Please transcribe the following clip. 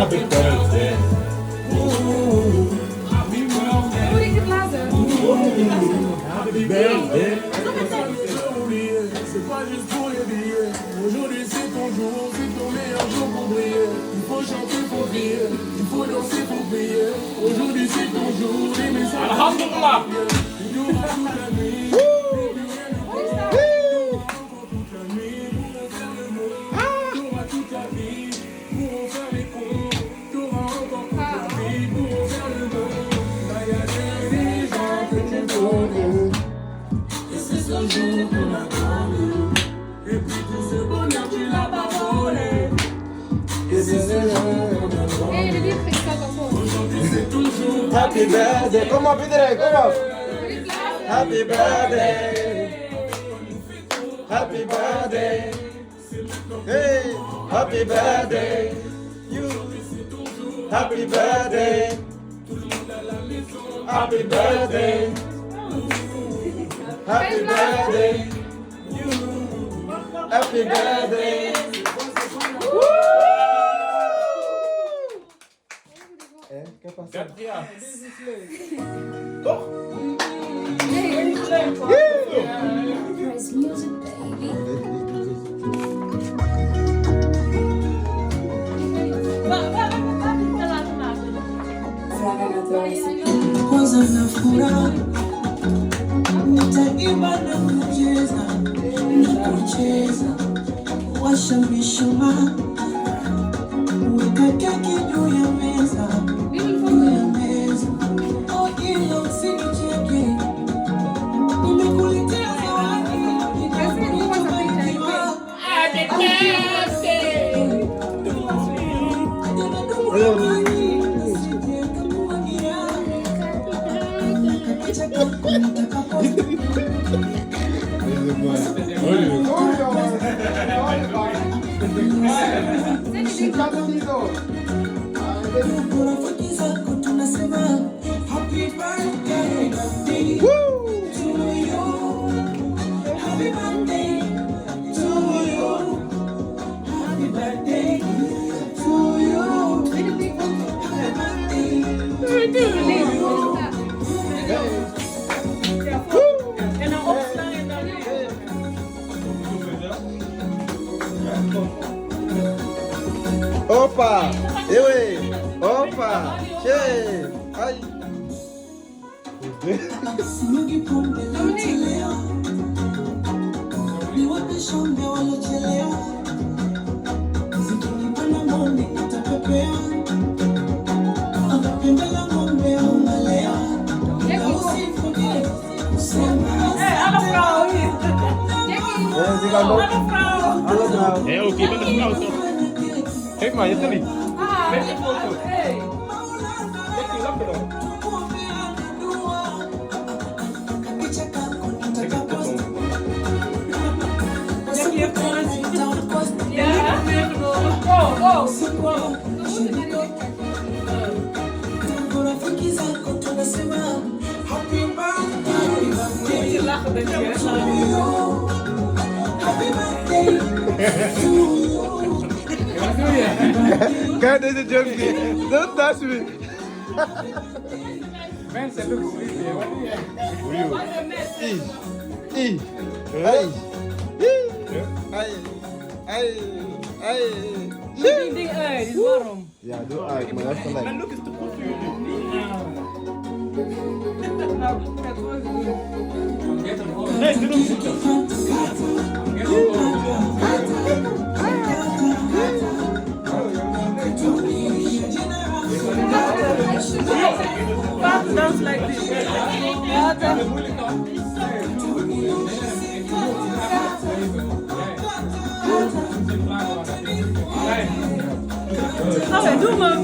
Happy birthday. Moet ik het laten? Happy birthday. C'est pas juste pour les billets. Aujourd'hui c'est ton jour, c'est ton meilleur jour pour briller. Il faut chanter pour crier, il faut danser pour prier. Aujourd'hui c'est ton jour, les messages. Alhamdulillah. Il y aura toute la nuit. Toute la vie, pour en faire les cons. T'auras encore toute la vie, pour en faire le monde. Là y'a des gens que tu connais. Et c'est ce jour qu'on attend. Et puis tout ce bonheur tu l'as pas volé. Et c'est ce jour qu'on attend. Hé, de diepte staat al vol. Aujourd'hui c'est toujours Happy birthday. Kom op iedereen, kom op. Moet ik het laten? Happy birthday. Happy birthday. Hey, happy birthday. You. Happy birthday. Happy birthday. Happy birthday. You. Happy birthday. Ja. Praise music, baby. Kwanza na furaha nitaimba na kucheza na kucheza, washa mishumaa, weka keki juu ya meza, juu ya meza. Oh, ila usinicheke, nimekuletea zawadi, nitakuletea rafiki zako tunasema happy birthday to you, happy birthday to you, happy birthday to you, happy birthday to you. Opa! Ewe! Opa! Che! Ai! Sinyuki pombe leo, niwape shombe walochelewa, zikinipanda monde nitapepea, pembe la ng'ombe au malea, na usifoge kusema Heel oké, met de vrouw toch? Kijk maar, je hebt er niet. Met de foto. Kijk die lappen dan. rafiki zako tunasema happy birthday, happy birthday to you. Kijk deze junkie. Don't touch me. Mensen doen het niet meer. Ai. Ai. Ai. Ai. Die ding uit, die is warm. Ja, doe uit, maar dat is gelijk. Mijn look is te goed voor jullie. Nee, doe hem zitten. Papa dance like this. Ja, dat is moeilijk dan. Oh, doe maar.